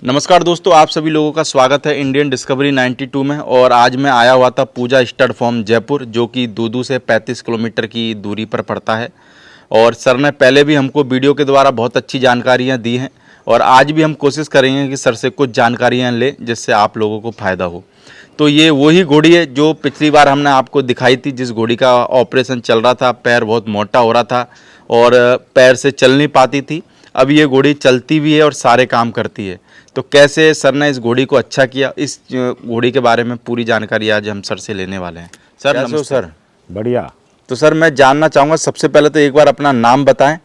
नमस्कार दोस्तों, आप सभी लोगों का स्वागत है इंडियन डिस्कवरी 92 में। और आज मैं आया हुआ था पूजा स्टड फार्म जयपुर, जो कि दूदू से 35 किलोमीटर की दूरी पर पड़ता है। और सर ने पहले भी हमको वीडियो के द्वारा बहुत अच्छी जानकारियां दी हैं और आज भी हम कोशिश करेंगे कि सर से कुछ जानकारियां लें जिससे आप लोगों को फ़ायदा हो। तो ये वही घोड़ी है जो पिछली बार हमने आपको दिखाई थी, जिस घोड़ी का ऑपरेशन चल रहा था, पैर बहुत मोटा हो रहा था और पैर से चल नहीं पाती थी। अब ये घोड़ी चलती भी है और सारे काम करती है। तो कैसे सर ने इस घोड़ी को अच्छा किया, इस घोड़ी के बारे में पूरी जानकारी आज हम सर से लेने वाले हैं। सर नमस्ते। सर बढ़िया। तो सर मैं जानना चाहूँगा, सबसे पहले तो एक बार अपना नाम बताएं,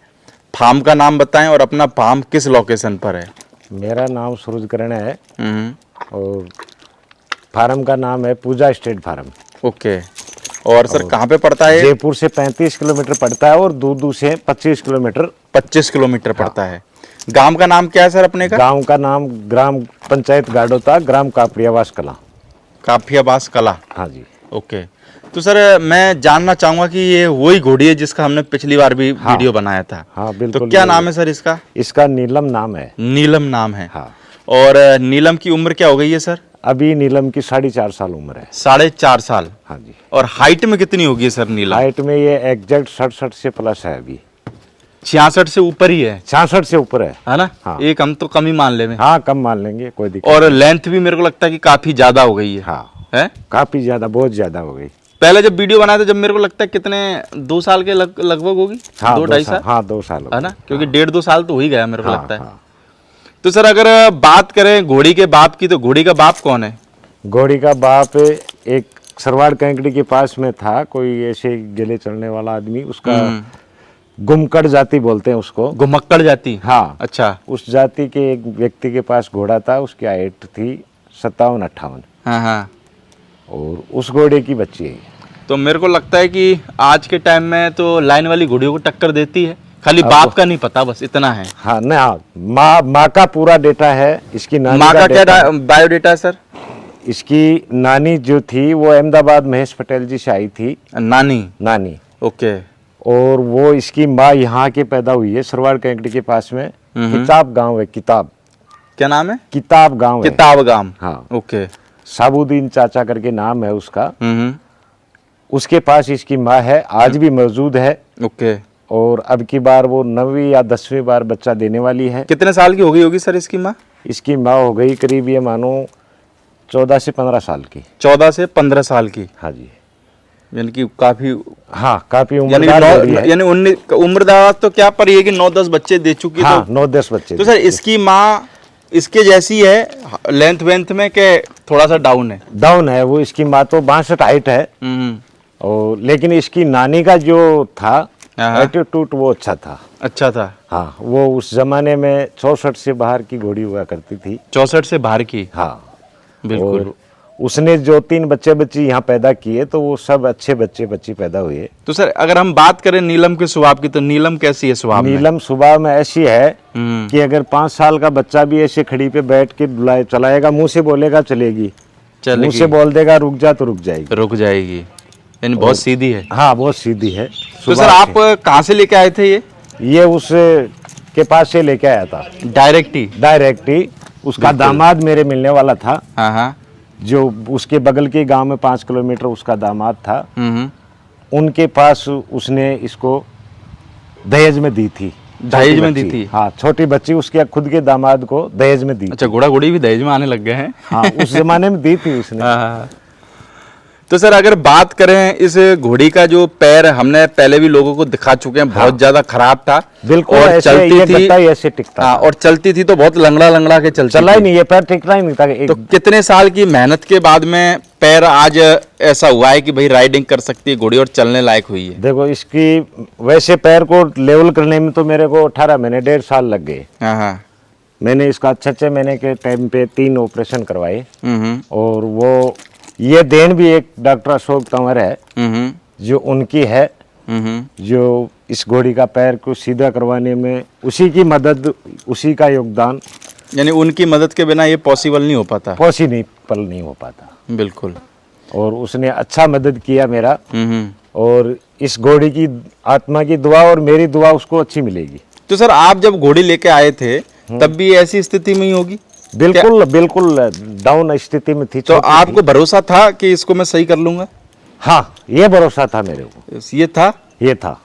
फार्म का नाम बताएं और अपना फार्म किस लोकेशन पर है। मेरा नाम सूरजकरण है और फार्म का नाम है पूजा स्टेट फार्म। ओके। और सर कहाँ पे पड़ता है? जयपुर से 35 किलोमीटर पड़ता है और दूदू से 25 किलोमीटर पड़ता है। गांव का नाम क्या है सर अपने का? गांव का नाम ग्राम पंचायत गाड़ोता, ग्राम काफियाबास कला। काफियाबास कला। हाँ जी। ओके। तो सर मैं जानना चाहूँगा कि ये वही घोड़ी है जिसका हमने पिछली बार भी वीडियो बनाया था। हाँ बिल्कुल। तो क्या नाम है सर इसका? इसका नीलम नाम है। नीलम नाम है। हाँ। और नीलम की उम्र क्या हो गई है सर? अभी नीलम की 4.5 साल उम्र है। 4.5 साल। हाँ जी। और हाइट में कितनी होगी सर नीलम? हाइट में ये एग्जैक्ट 67 से प्लस है। अभी 66 से ऊपर ही है। 66 से ऊपर है ना? हाँ। एक हम तो कम ही मान ले में। हाँ कम मान लेंगे, कोई दिक्कत। और लेंथ भी मेरे को लगता है कि काफी ज्यादा हो गई है। हाँ है काफी ज्यादा, बहुत ज्यादा हो गई। पहले जब वीडियो बनाए थे, जब मेरे को लगता है कितने 2 साल के लगभग होगी। हाँ 2-2.5 साल। हाँ 2 साल है ना? क्योंकि 1.5-2 साल तो हो ही गया मेरे को हाँ, लगता है। हाँ। तो सर अगर बात करें घोड़ी के बाप की, तो घोड़ी का बाप कौन है? घोड़ी का बाप एक सरवाड़ कैंकड़ी के पास में था, कोई ऐसे गले चलने वाला आदमी, उसका गुमकड़ जाति बोलते हैं उसको। घुमक्कड़ जाति। हाँ। अच्छा। उस जाति के एक व्यक्ति के पास घोड़ा था, उसकी हाइट थी 57-58। हाँ। और उस घोड़े की बच्ची है। तो मेरे को लगता है कि आज के टाइम में तो लाइन वाली घोड़ियों को टक्कर देती है, खाली बाप का नहीं पता, बस इतना है। हाँ नहीं, हाँ माँ का पूरा डेटा है। इसकी नानी माँ का क्या बायोडेटा है सर? इसकी नानी जो थी वो अहमदाबाद महेश पटेल जी से आई थी। नानी। ओके। और वो इसकी माँ यहाँ के पैदा हुई है, सरवाड़ कैंकड़ी के पास में किताब गांव है। किताब क्या नाम है? किताब गांव है। किताब गांव। हाँ। ओके। साबुद्दीन चाचा करके नाम है उसका। उसके पास इसकी माँ है, आज भी मौजूद है। ओके। और अब की बार वो 9वीं या 10वीं बार बच्चा देने वाली है। कितने साल की हो गई होगी सर इसकी माँ? इसकी माँ हो गई करीब, ये मानो 14 से 15 साल की। 14 से 15 साल की। हाँ जी। यानी कि काफी। हाँ काफी यानी उम्रदार तो क्या, पर ये कि 9-10 बच्चे दे चुकी। हाँ, तो 9-10 बच्चे। तो सर इसकी माँ इसके जैसी है लेंथ वेंथ में, के थोड़ा सा डाउन है? डाउन है वो। इसकी माँ तो 62 हाइट है। और लेकिन इसकी नानी का जो था एटीट्यूड वो अच्छा था। हाँ वो उस जमाने में 64 से बाहर की घोड़ी हुआ करती थी। 64 से बाहर की। हाँ बिल्कुल। और उसने जो 3 बच्चे यहाँ पैदा किए, तो वो सब अच्छे बच्चे पैदा हुए। तो सर अगर हम बात करें नीलम के स्वभाव की, तो नीलम कैसी है स्वभाव में? नीलम स्वभाव में ऐसी है कि अगर 5 साल का बच्चा भी ऐसे खड़ी पे बैठ के चलाएगा, मुंह से बोलेगा चलेगी, मुंह से बोल देगा रुक जा तो रुक जाएगी। यानी बहुत सीधी है। हाँ बहुत सीधी है। तो सर आप कहाँ से लेके आए थे ये उस के पास से लेके आया था। डायरेक्ट ही उसका दामाद मेरे मिलने वाला था। हाँ। जो उसके बगल के गांव में 5 किलोमीटर उसका दामाद था। उनके पास उसने इसको दहेज में दी थी। हाँ छोटी बच्ची उसके खुद के दामाद को दहेज में दी। अच्छा, घोड़ा घोड़ी भी दहेज में आने लग गए हैं। हाँ उस जमाने में दी थी उसने। हाँ। तो सर अगर बात करें इस घोड़ी का, जो पैर हमने पहले भी लोगों को दिखा चुके हैं, बहुत ज्यादा खराब था। बिल्कुल। और चलती थी ऐसे टिकता। हाँ, और चलती थी तो बहुत लंगड़ा के चला ही नहीं, ये पैर टिकता ही नहीं था। तो कितने साल की मेहनत के बाद में पैर आज ऐसा हुआ है कि भाई राइडिंग कर सकती है घोड़ी और चलने लायक हुई है? देखो इसकी वैसे पैर को लेवल करने में तो मेरे को 18 महीने 1.5 साल लग गए। मैंने इसका अच्छे महीने के टाइम पे 3 ऑपरेशन करवाए। और वो ये देन भी एक डॉक्टर अशोक तंवर है जो उनकी है, जो इस घोड़ी का पैर को सीधा करवाने में उसी की मदद, उसी का योगदान। यानी उनकी मदद के बिना ये पॉसिबल नहीं हो पाता। नहीं हो पाता। बिल्कुल। और उसने अच्छा मदद किया मेरा। और इस घोड़ी की आत्मा की दुआ और मेरी दुआ उसको अच्छी मिलेगी। तो सर आप जब घोड़ी लेके आए थे तब भी ऐसी स्थिति में ही होगी? बिल्कुल बिल्कुल डाउन स्थिति में थी। तो आपको भरोसा था कि इसको मैं सही कर लूंगा? हाँ, ये भरोसा था मेरे को, ये था। ये था।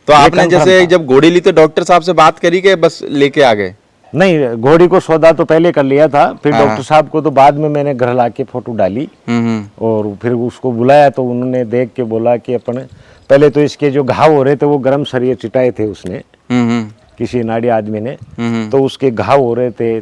तो ये आपने confirm जैसे था। जब घोड़ी ली तो डॉक्टर साहब से बात करी कि बस लेके आ गए? नहीं, घोड़ी को सौदा तो पहले कर लिया था, फिर हाँ। डॉक्टर साहब को तो बाद में मैंने घर लाके फोटो डाली और फिर उसको बुलाया तो उन्होंने देख के बोला कि अपन पहले तो इसके जो घाव हो रहे थे वो गर्म सरिये चिटाए थे उसने, किसी नाड़ी आदमी ने, तो उसके घाव हो रहे थे,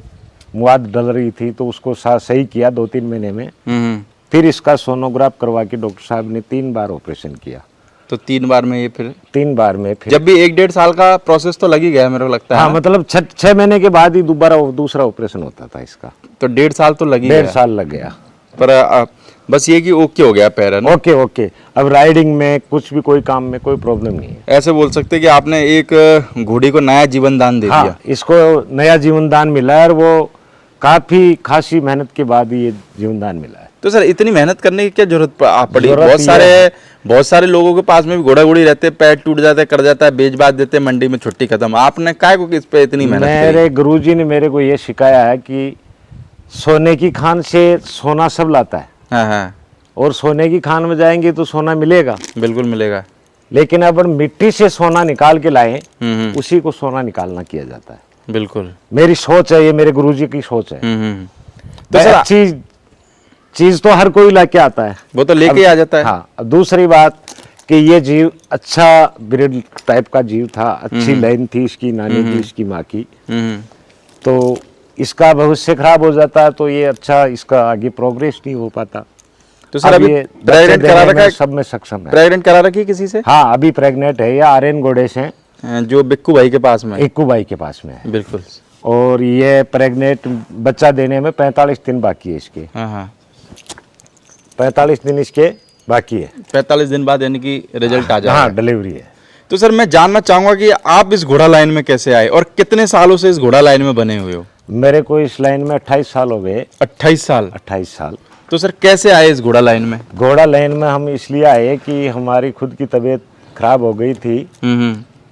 मुआद डल रही थी, तो उसको सही किया 2-3 महीने में। फिर इसका सोनोग्राफ करवा के डॉक्टर साहब ने 3 बार ऑपरेशन किया। तो 3 बार में ये फिर 3 बार में फिर जब भी 1-1.5 साल का प्रोसेस तो लग ही गया मेरे को लगता है। हाँ, मतलब 6 महीने के बाद ही दूसरा ऑपरेशन होता था इसका। तो 1.5 साल तो लग ही 1.5 गया। साल लग गया। पर बस ये कि ओके हो गया पैर, है ना? ओके ओके, अब राइडिंग में कुछ भी कोई काम में कोई प्रॉब्लम नहीं है। ऐसे बोल सकते हैं कि आपने एक घोड़ी को नया जीवन दान दे दिया। हाँ, इसको नया जीवन दान मिला है और वो काफी खासी मेहनत के बाद ये जीवन दान मिला है। तो सर इतनी मेहनत करने की क्या जरूरत पड़ी? जरूरत बहुत सारे लोगों के पास में भी घोड़ा घोड़ी रहते, पैर टूट जाते, कर जाता है, बेच बाच देते, मंडी में छुट्टी खत्म। आपने काय को इस पे इतनी मेहनत करी? मेरे गुरुजी ने मेरे को ये सिखाया है कि सोने की खान से सोना सब लाता है। हाँ हाँ, और सोने की खान में जाएंगे तो सोना मिलेगा, बिल्कुल मिलेगा। लेकिन अगर मिट्टी से सोना निकाल के लाए उसी को सोना निकालना किया जाता है। बिल्कुल, मेरी सोच है, ये मेरे गुरुजी की सोच है। तो सर अच्छी चीज तो हर कोई लाके आता है, वो तो लेके आ जाता है। हाँ, अब दूसरी बात कि ये जीव अच्छा ब्रीड टाइप का जीव था, अच्छी लाइन थी इसकी नानी की, इसकी माँ की, तो इसका भविष्य खराब हो जाता है तो ये अच्छा इसका आगे प्रोग्रेस नहीं हो पाता। तो सर अभी ये प्रेग्नेंट करा रखा है? सब में सक्षम है। प्रेग्नेंट करा रखी है किसी से? हाँ, अभी प्रेग्नेंट है, ये आर्यन घोड़े से, जो बिक्कू भाई के पास में है। इक्कू भाई के पास में है। बिल्कुल। और ये प्रेग्नेंट बच्चा देने में 45 दिन बाकी है इसके। हाँ हाँ, 45 दिन इसके बाकी है। 45 दिन बाद यानी कि रिजल्ट आ जाएगा। हाँ, डिलीवरी है। तो सर मैं जानना चाहूंगा कि आप इस घोड़ा लाइन में कैसे आए और कितने सालों से इस घोड़ा लाइन में बने हुए हो? मेरे को इस लाइन में 28 साल हो गए। 28 साल? 28 साल। तो सर कैसे आए इस घोड़ा लाइन में? घोड़ा लाइन में हम इसलिए आए कि हमारी खुद की तबीयत खराब हो गई थी,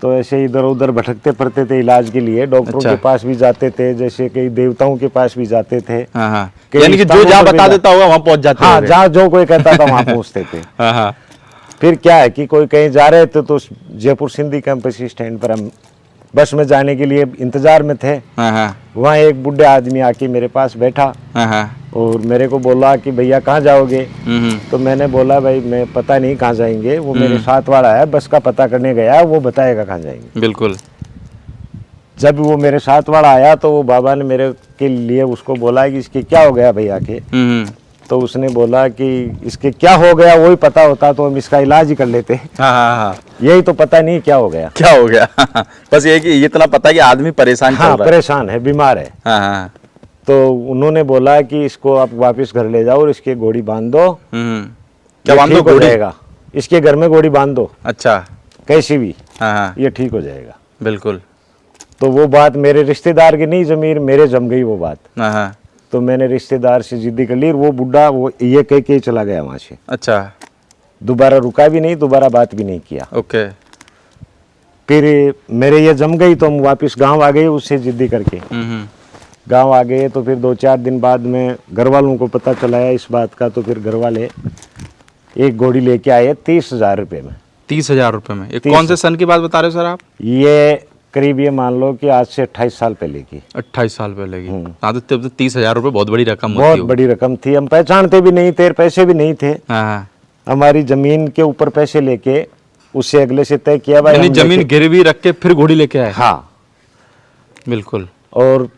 तो ऐसे इधर उधर भटकते पड़ते थे इलाज के लिए। डॉक्टरों के पास भी जाते थे, जैसे कई देवताओं के पास भी जाते थे। हाँ हाँ, यानी कि जो जहाँ बता देता होगा वहाँ पहुँच जाते? हाँ, जहाँ जो कोई कहता था वहाँ पहुँचते थे। हाँ हाँ। फिर क्या है कि कोई कहीं जा रहे थे तो जयपुर सिंधी कैंपस स्टैंड पर हम बस में जाने के लिए इंतजार में थे। हाँ हाँ। वहाँ एक बुढ़े आदमी आके मेरे पास बैठा हाँ हाँ। और मेरे को बोला कि भैया कहाँ जाओगे? तो मैंने बोला भाई मैं पता नहीं कहाँ जाएंगे, वो मेरे साथ वाला है, बस का पता करने गया, वो बताएगा कहाँ जाएंगे। बिल्कुल। जब वो मेरे साथ वाला आया तो वो बाबा ने मेरे के लिए उसको बोला कि इसके क्या हो गया भैया के? तो उसने बोला कि इसके क्या हो गया वही पता होता तो हम इसका इलाज ही कर लेते। हाँ हाँ हाँ, यही तो पता नहीं क्या हो गया। क्या हो गया? बस ये कि इतना पता है कि आदमी परेशान चल हाँ, रहा है। परेशान है, बीमार है। हाँ हाँ। तो उन्होंने बोला कि इसको आप वापस घर ले जाओ और इसके घोड़ी बांध दो। क्या बांध दो? ठीक हो घोड़ी? जाएगा, इसके घर में घोड़ी बांध दो। अच्छा। कैसी भी, हाँ हाँ, ये ठीक हो जाएगा। बिल्कुल। तो वो बात मेरे रिश्तेदार की नहीं जमीर मेरे जम गई वो बात। हाँ हाँ। तो मैंने रिश्तेदार से जिद्दी कर ली और वो बुढ़ा वो ये कह के चला गया वहाँ से। अच्छा। दोबारा रुका भी नहीं, दोबारा बात भी नहीं किया। ओके। फिर मेरे ये जम गई तो हम वापस गांव आ गए उससे जिद्दी करके। गांव आ गए तो फिर 2-4 दिन बाद में घर वालों को पता चलाया इस बात का, तो फिर घर वाले एक घोड़ी लेके आए 30,000 रुपये में। 30,000 रुपये में? एक कौन से सन की बात बता रहे हो सर आप? ये करीब ये मान लो कि आज से 28 साल पहले की। 28 साल पहले की? हाँ, तो तब तो 30,000 रुपये बहुत बड़ी रकम होती बहुत होगी। बड़ी रकम थी, हम पहचानते भी नहीं थे, पैसे भी नहीं थे। हाँ हाँ। हमारी जमीन के ऊपर पैसे लेके उससे अगले से तय किया भाई यानी हम जमीन गिरवी रख के फिर घोड़ी लेके आए? हाँ, बिल्कुल। और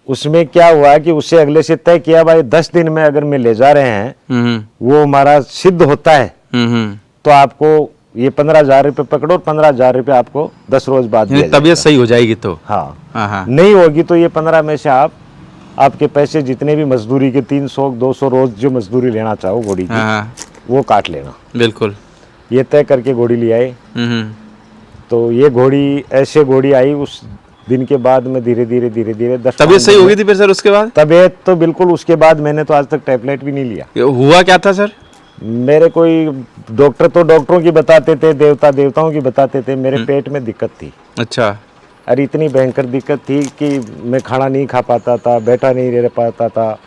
उसमें क्या हुआ कि उससे अगले से तय किया भाई 10 दिन में अगर में ले जा रहे हैं वो हमारा सिद्ध होता है तो आपको ये 15,000 रुपये पकड़ो और 15,000 रुपये आपको 10 रोज बाद दिया तबीयत जाएगा। सही हो जाएगी तो? हाँ हाँ हाँ। नहीं होगी तो ये 15 में से आपके पैसे जितने भी मजदूरी के 300-200 रोज जो मजदूरी लेना चाहो घोड़ी की हाँ, वो काट लेना। बिल्कुल। ये तय करके घोड़ी ले आए। तो ये घोड़ी ऐसे घोड़ी आई उस दिन के बाद में धीरे धीरे 10 तबीयत सही हो गई थी फिर सर उसके बाद? तबीयत तो बिल्कुल, उसके बाद मैंने तो आज तक टैबलेट भी नहीं लिया। हुआ क्या था सर? मेरे कोई डॉक्टर तो डॉक्टरों की बताते थे, देवताओं की बताते थे, मेरे पेट में दिक्कत थी। अच्छा। और इतनी भयंकर दिक्कत थी कि मैं खाना नहीं खा पाता था, बैठा नहीं रह पाता था,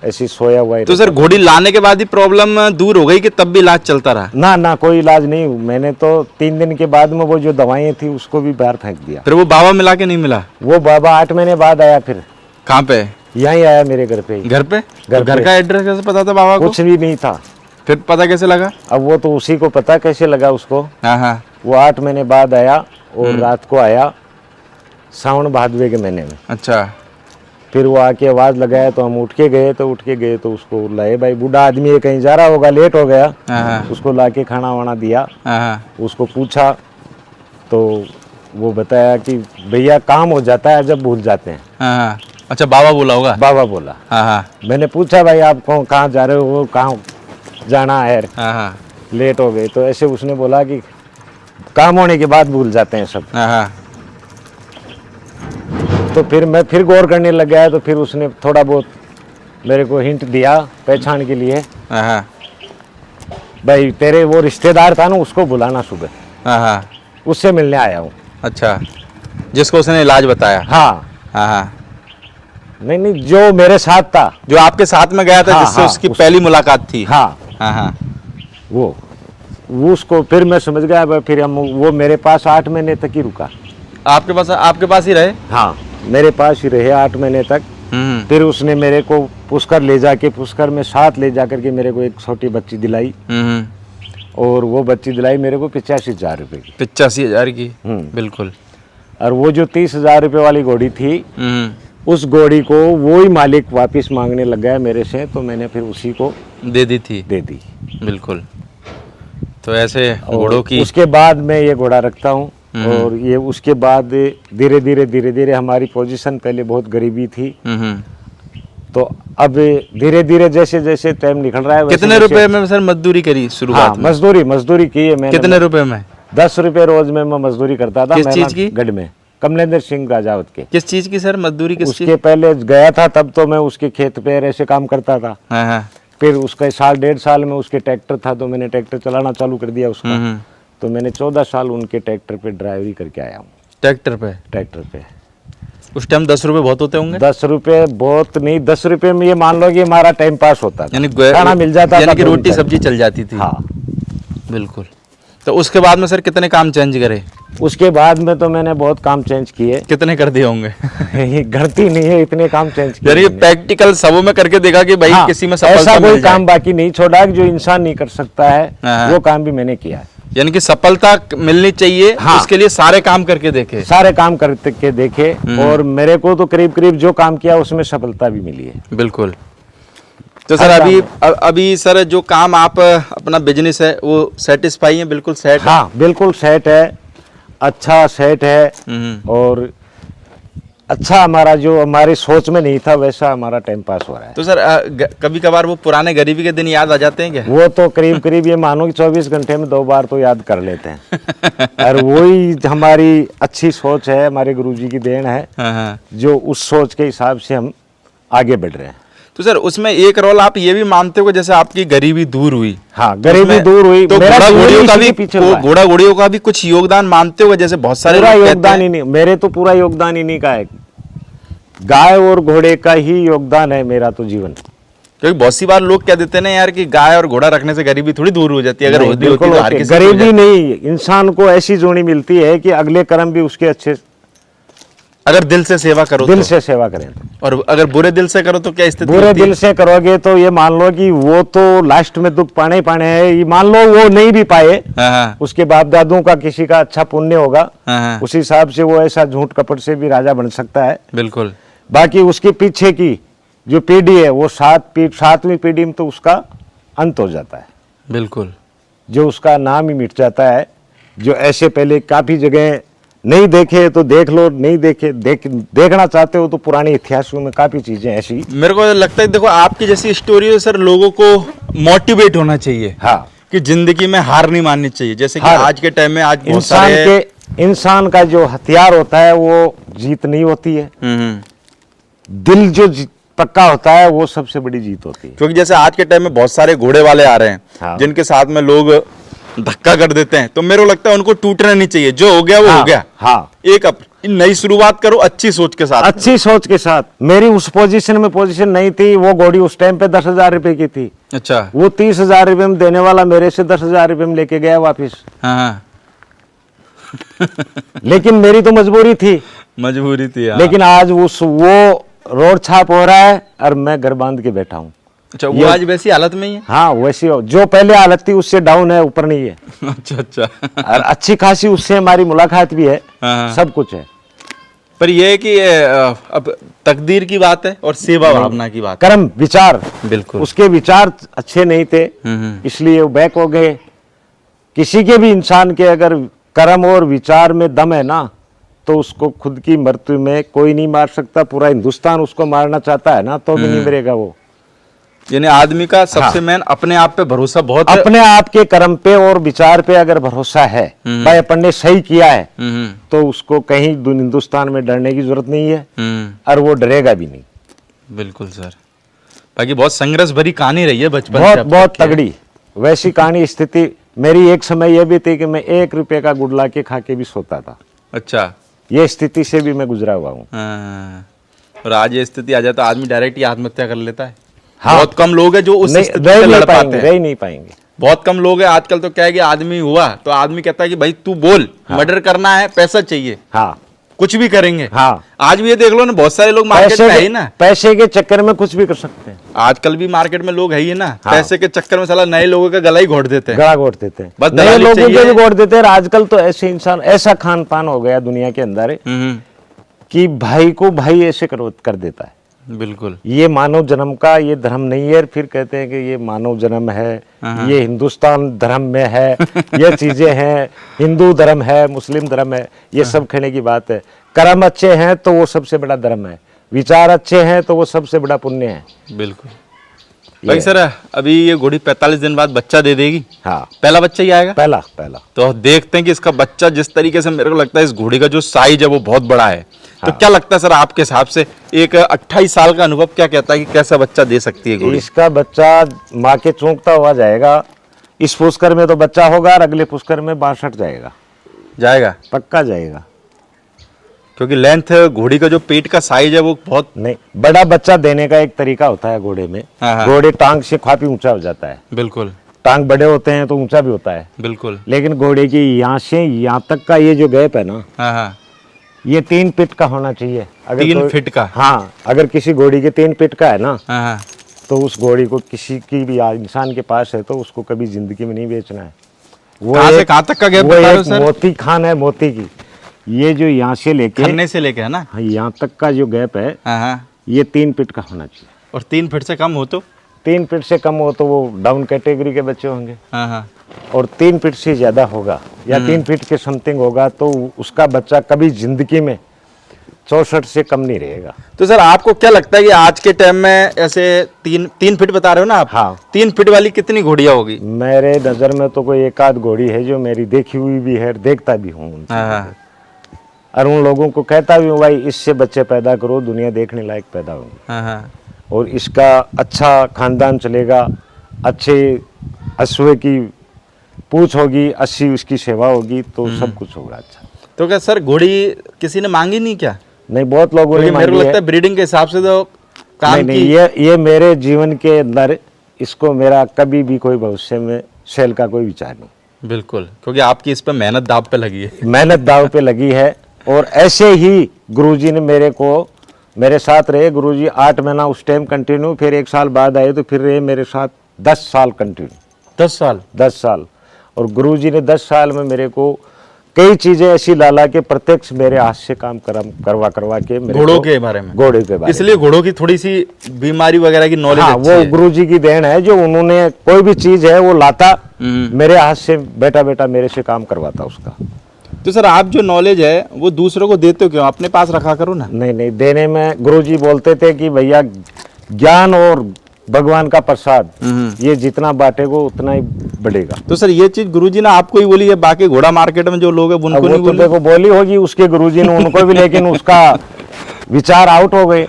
ऐसी सोया हुआ ही तो सर घोड़ी लाने के बाद ही प्रॉब्लम दूर हो गई कि तब भी इलाज चलता रहा? ना ना, कोई इलाज नहीं। मैंने तो 3 दिन के बाद में वो जो दवाएं थी उसको भी बाहर फेंक दिया। फिर वो बाबा मिला के नहीं मिला? वो बाबा 8 महीने बाद आया। फिर कहाँ पे? यहीं आया मेरे घर पे ही। घर पे? घर घर का एड्रेस कैसे पता था बाबा को? कुछ भी नहीं था। फिर पता कैसे लगा? अब वो तो उसी को पता कैसे लगा उसको। हाँ हाँ। वो 8 महीने बाद आया और रात को आया सावन भादवे के महीने में। अच्छा। फिर वो आके आवाज लगाया तो हम उठ के गए तो उसको लाए। भाई बूढ़ा आदमी है, कहीं जा रहा होगा, लेट हो गया। हाँ। उसको लाके खाना वाना दिया। हाँ। उसको पूछा तो वो बताया कि भैया काम हो जाता है जब भूल जाते हैं। हाँ। अच्छा, बाबा बोला होगा? बाबा बोला। हाँ हाँ। मैंने पूछा भाई आप कहाँ जा रहे हो, कहाँ जाना है, हाँ हाँ। लेट हो गए। तो ऐसे उसने बोला कि काम होने के बाद भूल जाते हैं सब। हाँ हाँ। तो फिर मैं फिर गौर करने लग गया। तो फिर उसने थोड़ा बहुत मेरे को हिंट दिया पहचान के लिए। हाँ हाँ। भाई तेरे वो रिश्तेदार था ना, उसको बुलाना सुबह, हाँ हाँ। उससे मिलने आया हूँ। अच्छा, जिसको उसने इलाज बताया? हाँ हाँ हाँ। नहीं, जो मेरे साथ था, जो आपके साथ में गया था, हाँ, जिससे हाँ, उसकी पहली मुलाकात थी? हाँ हाँ हाँ। वो उसको फिर मैं समझ गया। भाई फिर हम वो मेरे पास 8 महीने तक ही रुका। आपके पास ही रहे? हाँ, मेरे पास ही रहे 8 महीने तक। फिर उसने मेरे को पुष्कर ले जाके, पुष्कर में साथ ले जा करके मेरे को एक छोटी बच्ची दिलाई। और वो बच्ची दिलाई मेरे को 85,000 रुपये की। 85,000 की? बिल्कुल। और वो जो 30,000 रुपये वाली घोड़ी थी, उस घोड़ी को वो ही मालिक वापस मांगने लग गया मेरे से। तो मैंने फिर उसी को दे दी थी? दे दी। बिल्कुल। तो ऐसे घोड़ों की उसके बाद मैं ये घोड़ा रखता हूँ। और ये उसके बाद धीरे धीरे हमारी पोजीशन पहले बहुत गरीबी थी। तो अब धीरे धीरे जैसे जैसे टाइम निकल रहा है। कितने रुपए में सर मजदूरी करी शुरुआत में? मजदूरी की है मैंने। कितने रुपए में? 10 रुपए रोज में मैं मजदूरी करता था। किस चीज की? गढ़ में, कमलेंद्र सिंह राजावत के। किस चीज की सर मजदूरी? किस उसके पहले गया था तब तो मैं उसके खेत पे ऐसे काम करता था। हाँ हाँ। फिर उसका 1.5 साल में उसके ट्रैक्टर था तो मैंने ट्रैक्टर चलाना चालू कर दिया उसका। तो मैंने 14 साल उनके ट्रैक्टर पे ड्राइवरी करके आया हूँ। ट्रैक्टर पे? उस टाइम 10 रुपए बहुत होते होंगे? 10 रुपए बहुत नहीं, 10 रुपए में ये मान लो कि हमारा टाइम पास होता था, यानी खाना मिल जाता था, यानी कि रोटी सब्जी चल जाती थी। हाँ बिल्कुल। तो उसके बाद में सर कितने काम चेंज करे? उसके बाद में तो मैंने बहुत काम चेंज किए। कितने कर दिए होंगे? घटती नहीं है, इतने काम चेंज किए। यानी प्रैक्टिकल सबों में करके देखा कि भाई किसी में सफलता ऐसा मिल कोई जाए। काम बाकी नहीं छोड़ा जो इंसान नहीं कर सकता है, वो काम भी मैंने किया है। यानी कि सफलता मिलनी चाहिए, उसके लिए सारे काम करके देखे। सारे काम करके देखे और मेरे को तो करीब करीब जो काम किया उसमें सफलता भी मिली है। बिल्कुल। तो सर अभी सर जो काम आप अपना बिजनेस है वो सेटिस्फाई है? बिल्कुल सेट? हाँ बिल्कुल सेट है, अच्छा सेट है। और अच्छा हमारा जो हमारी सोच में नहीं था वैसा हमारा टाइम पास हो रहा है। तो सर कभी कभार वो पुराने गरीबी के दिन याद आ जाते हैं क्या? वो तो करीब करीब ये मानो कि 24 घंटे में 2 बार तो याद कर लेते हैं। और वही हमारी अच्छी सोच है, हमारे गुरुजी की देन है, जो उस सोच के हिसाब से हम आगे बढ़ रहे हैं। तो सर उसमें एक रोल आप ये भी मानते हो जैसे आपकी गरीबी दूर हुई? हाँ गरीबी दूर हुई तो घोड़ा घोड़ियों का भी कुछ योगदान मानते हो? जैसे बहुत सारे पूरा योगदान ही नहीं, मेरे तो पूरा योगदान ही नहीं का है, गाय और घोड़े का ही योगदान है मेरा तो जीवन। क्योंकि बहुत सी बार लोग कह देते हैं ना यार कि गाय और घोड़ा रखने से गरीबी थोड़ी दूर हो जाती है। अगर होती तो हर किसी गरीबी नहीं, इंसान को ऐसी जोड़ी मिलती है कि अगले कर्म भी उसके अच्छे, अगर दिल से सेवा करो, दिल से सेवा करें तो। और अगर बुरे दिल से करो तो क्या स्थिति? बुरे दिल से करोगे तो ये मान लो कि वो तो लास्ट में दुख पाने ही पाने हैं। ये मान लो वो नहीं भी पाए, उसके बाप दादों का किसी का अच्छा पुण्य होगा, उस हिसाब से वो ऐसा झूठ कपट से भी राजा बन सकता है। बिल्कुल। बाकी उसके पीछे की जो पीढ़ी है वो 7वीं पीढ़ी में तो उसका अंत हो जाता है। बिल्कुल। जो उसका नाम ही मिट जाता है। जो ऐसे पहले काफी जगह नहीं देखे तो देख लो, नहीं देखे देखना चाहते हो तो पुराने इतिहासों में काफी चीजें ऐसी। मेरे को लगता है देखो आपकी जैसी स्टोरी है सर, लोगों को मोटिवेट होना चाहिए। हाँ, कि जिंदगी में हार नहीं माननी चाहिए। जैसे कि आज के टाइम में आज इंसान का जो हथियार होता है वो जीत नहीं होती है, दिल जो पक्का होता है वो सबसे बड़ी जीत होती है। क्योंकि जैसे आज के टाइम में बहुत सारे घोड़े वाले आ रहे हैं, जिनके साथ में लोग धक्का कर देते हैं, तो मेरे को लगता है उनको टूटना नहीं चाहिए, जो हो गया वो हो गया। हाँ, एक नई शुरुआत करो अच्छी सोच के साथ। अच्छी सोच के साथ। मेरी उस पोजीशन नहीं थी, वो घोड़ी उस टाइम पे 10,000 रुपए की थी। अच्छा। वो 30,000 रुपए में देने वाला मेरे से 10,000 रुपए में लेके गया वापिस। हाँ। लेकिन मेरी तो मजबूरी थी। मजबूरी थी। हाँ। लेकिन आज वो रोड छाप हो रहा है और मैं घर बांध के बैठा हूँ। अच्छा, वो आज वैसी हालत में ही है? हाँ, वैसी जो पहले हालत थी उससे डाउन है, ऊपर नहीं है। अच्छा अच्छा। और अच्छी खासी उससे हमारी मुलाकात भी है। हाँ। सब कुछ है। पर यह है कि अब तकदीर की बात है और सेवा भावना की बात है। कर्म विचार, बिल्कुल उसके विचार अच्छे नहीं थे, इसलिए वो बैक हो गए। किसी के भी इंसान के अगर कर्म और विचार में दम है ना, तो उसको खुद की मृत्यु में कोई नहीं मार सकता। पूरा हिंदुस्तान उसको मारना चाहता है ना, तो भी नहीं मरेगा वो। यानी आदमी का सबसे मेन अपने आप पे भरोसा बहुत है। अपने आप के कर्म पे और विचार पे अगर भरोसा है, भाई अपन ने सही किया है, तो उसको कहीं हिंदुस्तान में डरने की जरूरत नहीं है, और वो डरेगा भी नहीं। बिल्कुल सर। बाकी बहुत संघर्ष भरी कहानी रही है बचपन बहुत से अब बहुत तक की। तगड़ी वैसी कहानी स्थिति मेरी। एक समय यह भी थी कि मैं 1 रुपए का गुड़ ला के खा के भी सोता था। अच्छा। ये स्थिति से भी मैं गुजरा हुआ हूँ। हाँ। और आज ये स्थिति आ जाए तो आदमी डायरेक्ट ही आत्महत्या कर लेता है। हाँ। बहुत कम लोग हैं जो उस नहीं, स्थिति से लड़ पाते हैं। रह नहीं पाएंगे। बहुत कम लोग हैं। आजकल तो क्या है कि आदमी हुआ तो आदमी कहता है कि भाई तू बोल, मर्डर करना है, पैसा चाहिए, हाँ, कुछ भी करेंगे। हाँ। आज भी ये देख लो ना, बहुत सारे लोग मार्केट में है ही ना। पैसे के चक्कर में कुछ भी कर सकते हैं। आजकल भी मार्केट में लोग है ही ना। हाँ। पैसे के चक्कर में साला नए लोगों का गला ही घोट देते हैं। गला घोट देते हैं, बस नए दलाली लोगों के चाहिए। भी घोट देते हैं। आजकल तो ऐसे इंसान, ऐसा खान पान हो गया दुनिया के अंदर कि भाई को भाई ऐसे कर देता है। बिल्कुल। ये मानव जन्म का ये धर्म नहीं है। फिर कहते हैं कि ये मानव जन्म है, ये हिंदुस्तान धर्म में है, ये चीजें हैं, हिंदू धर्म है, मुस्लिम धर्म है, ये सब कहने की बात है। कर्म अच्छे हैं तो वो सबसे बड़ा धर्म है, विचार अच्छे हैं तो वो सबसे बड़ा पुण्य है। बिल्कुल भाई। सर अभी ये घोड़ी 45 दिन बाद बच्चा दे देगी। हाँ, पहला बच्चा ही आएगा। पहला। तो देखते हैं कि इसका बच्चा, जिस तरीके से मेरे को लगता है इस घोड़ी का जो साइज है वो बहुत बड़ा है। तो क्या लगता है सर आपके हिसाब से, एक 28 साल का अनुभव क्या कहता है कि कैसा बच्चा दे सकती है घोड़ी? इसका बच्चा माँ के चौंकता हुआ जाएगा। इस पुष्कर में तो बच्चा होगा और अगले पुष्कर में 62 जाएगा, पक्का जाएगा। क्योंकि लेंथ घोड़ी का जो पेट का साइज है वो बहुत। नहीं, बड़ा बच्चा देने का एक तरीका होता है घोड़े में। हाँ। घोड़े टांग से काफी ऊंचा हो जाता है। बिल्कुल। टांग बड़े होते हैं तो ऊंचा भी होता है। बिल्कुल। लेकिन घोड़े की यहाँ से यहाँ तक का ये जो गैप है ना, हाँ। ये 3 फीट का होना चाहिए। अगर 3 फीट का? हाँ, अगर किसी घोड़ी के 3 फीट का है ना, हाँ। तो उस घोड़ी को किसी की भी इंसान के पास है तो उसको कभी जिंदगी में नहीं बेचना है। वो कहाँ से कहाँ तक का गैप वो बता रहे हो एक सर? मोती खान है, मोती की। ये जो यहाँ से लेके खन्ने से लेके है ना, हाँ, यहाँ तक का जो गैप है, हाँ। ये 3 फीट का होना चाहिए। और 3 फीट से कम हो तो? 3 फीट से कम हो तो वो डाउन कैटेगरी के बच्चे होंगे। हाँ। और 3 फीट से ज्यादा होगा या 3 फीट के समथिंग होगा तो उसका बच्चा कभी जिंदगी में 64 से कम नहीं रहेगा। तो सर आपको क्या लगता है कि आज के टाइम में ऐसे 3 फीट बता रहे हो ना आप? हाँ। 3 फीट वाली कितनी घोड़ियां होगी? मेरे नज़र में तो कोई एक आध घोड़ी है जो मेरी देखी हुई भी है, देखता भी हूँ उनसे। हाँ। और उन लोगों को कहता भी हूँ भाई इससे बच्चे पैदा करो, दुनिया देखने लायक पैदा होंगे। हाँ। और इसका अच्छा खानदान चलेगा, अच्छे अश्व की पूछ होगी, अच्छी उसकी सेवा होगी तो सब कुछ होगा अच्छा। तो क्या सर घोड़ी किसी ने मांगी नहीं क्या? नहीं, बहुत लोगों ने क्योंकि मेरे को मांगी लगता है ब्रीडिंग के हिसाब से तो काम नहीं, की। ये मेरे जीवन के अंदर इसको मेरा कभी भी कोई भविष्य में सेल का कोई विचार नहीं। बिल्कुल, क्योंकि आपकी इस पे मेहनत दाव पे लगी है। मेहनत दाव पे लगी है। और ऐसे ही गुरुजी ने मेरे साथ रहे। गुरुजी 8 महीना उस टाइम कंटिन्यू, फिर 1 साल बाद आए तो फिर रहे मेरे साथ 10 साल कंटिन्यू। 10 साल। और गुरुजी ने 10 साल में मेरे को कई चीजें ऐसी लाला के प्रत्यक्ष मेरे हाथ से काम करवा के मेरे घोड़ों को- के बारे में। घोड़े के बारे इसलिए घोड़ों की थोड़ी सी बीमारी वगैरह की नॉलेज हाँ, अच्छी वो है। गुरुजी की देन है जो उन्होंने कोई भी चीज है वो लाता मेरे हाथ से, बेटा मेरे से काम करवाता उसका। तो सर आप जो नॉलेज है वो दूसरों को देते हो क्यों? अपने पास रखा करो ना। नहीं, देने में गुरुजी बोलते थे कि भैया ज्ञान और भगवान का प्रसाद ये जितना बांटेगा उतना ही बढ़ेगा। तो सर ये चीज गुरुजी ने आपको ही बोली है? बाकी घोड़ा मार्केट में जो लोग हैं उनको वो नहीं तो बोली? देखो बोली होगी उसके गुरुजी ने उनको भी, लेकिन उसका विचार आउट हो गए।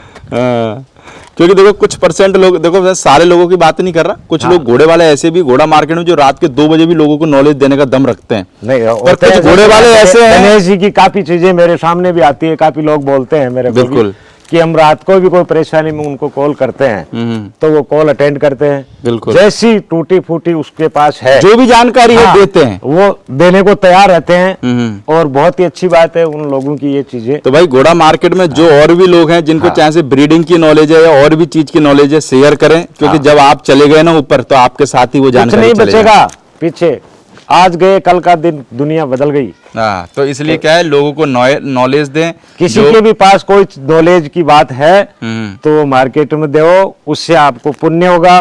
क्योंकि देखो कुछ परसेंट लोग, देखो मैं सारे लोगों की बात नहीं कर रहा, कुछ लोग घोड़े वाले ऐसे भी घोड़ा मार्केट में जो रात के 2 बजे भी लोगों को नॉलेज देने का दम रखते हैं। नहीं, पर कुछ घोड़े वाले ऐसे हैं, गणेश जी की काफी चीजें मेरे सामने भी आती है, काफी लोग बोलते हैं मेरे को भी बिल्कुल कि हम रात को भी कोई परेशानी में उनको कॉल करते हैं तो वो कॉल अटेंड करते हैं। बिल्कुल। जैसी टूटी फूटी उसके पास है जो भी जानकारी है देते हैं, वो देने को तैयार रहते हैं। और बहुत ही अच्छी बात है उन लोगों की ये चीजें। तो भाई घोड़ा मार्केट में जो और भी लोग हैं जिनको चाहे से ब्रीडिंग की नॉलेज है या और भी चीज की नॉलेज है, शेयर करें, क्योंकि जब आप चले गए ना ऊपर तो आपके साथ ही वो जानकारी नहीं चले बचेगा पीछे। आज गए कल का दिन दुनिया बदल गई। हाँ, तो इसलिए क्या है, लोगों को नॉलेज दें। किसी के भी पास कोई नॉलेज की बात है तो वो मार्केट में दो, उससे आपको पुण्य होगा,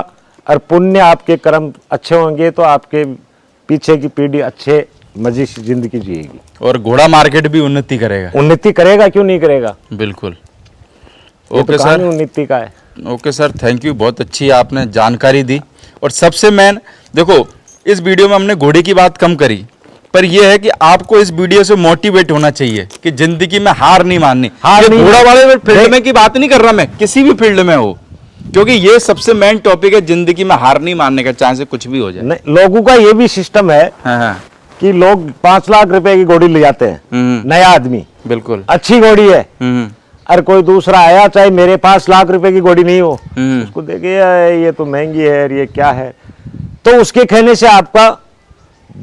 और पुण्य आपके कर्म अच्छे होंगे तो आपके पीछे की पीढ़ी अच्छे मजे से जिंदगी जिएगी और घोड़ा मार्केट भी उन्नति करेगा। उन्नति करेगा, क्यों नहीं करेगा। बिल्कुल। ओके सर, उन्नति का है। ओके सर, थैंक यू, बहुत अच्छी आपने जानकारी दी। और सबसे मेन देखो, इस वीडियो में हमने घोड़े की बात कम करी, पर यह है कि आपको इस वीडियो से मोटिवेट होना चाहिए कि जिंदगी में हार नहीं माननी। घोड़ा वाले फील्ड में की बात नहीं कर रहा मैं, किसी भी फील्ड में हो, क्योंकि ये सबसे मेन टॉपिक है, जिंदगी में हार नहीं मानने का, चाहे से कुछ भी हो जाए। नहीं, लोगों का ये भी सिस्टम है कि लोग 5 लाख रुपए की घोड़ी ले जाते हैं, नया आदमी, बिल्कुल अच्छी घोड़ी है, और कोई दूसरा आया चाहे मेरे पास लाख रुपए की घोड़ी नहीं हो, उसको देखे ये तो महंगी है, ये क्या है, तो उसके कहने से आपका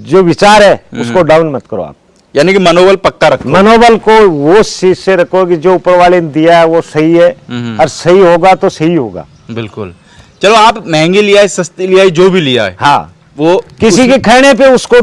जो विचार है उसको डाउन मत करो आप। यानी कि मनोबल पक्का रखो। मनोबल को वो चीज से रखो कि जो ऊपर वाले ने दिया है वो सही है, और सही होगा तो सही होगा। बिल्कुल। चलो आप महंगी लिया है, सस्ती लिया है, जो भी लिया है, हाँ, वो किसी के कहने पे उसको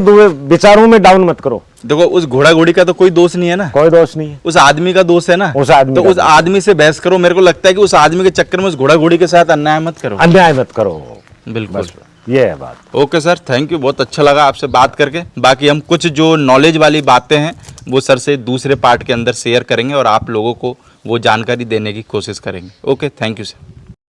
विचारों में डाउन मत करो। देखो उस घोड़ा घोड़ी का तो कोई दोष नहीं है ना, कोई दोष नहीं है, उस आदमी का दोष है ना। उस आदमी तो उस आदमी से बहस करो। मेरे को लगता है कि उस आदमी के चक्कर में उस घोड़ा घोड़ी के साथ अन्याय मत करो। अन्याय मत करो, बिल्कुल, ये है बात। ओके सर, थैंक यू, बहुत अच्छा लगा आपसे बात करके। बाकी हम कुछ जो नॉलेज वाली बातें हैं वो सर से दूसरे पार्ट के अंदर शेयर करेंगे और आप लोगों को वो जानकारी देने की कोशिश करेंगे। Okay, thank you sir.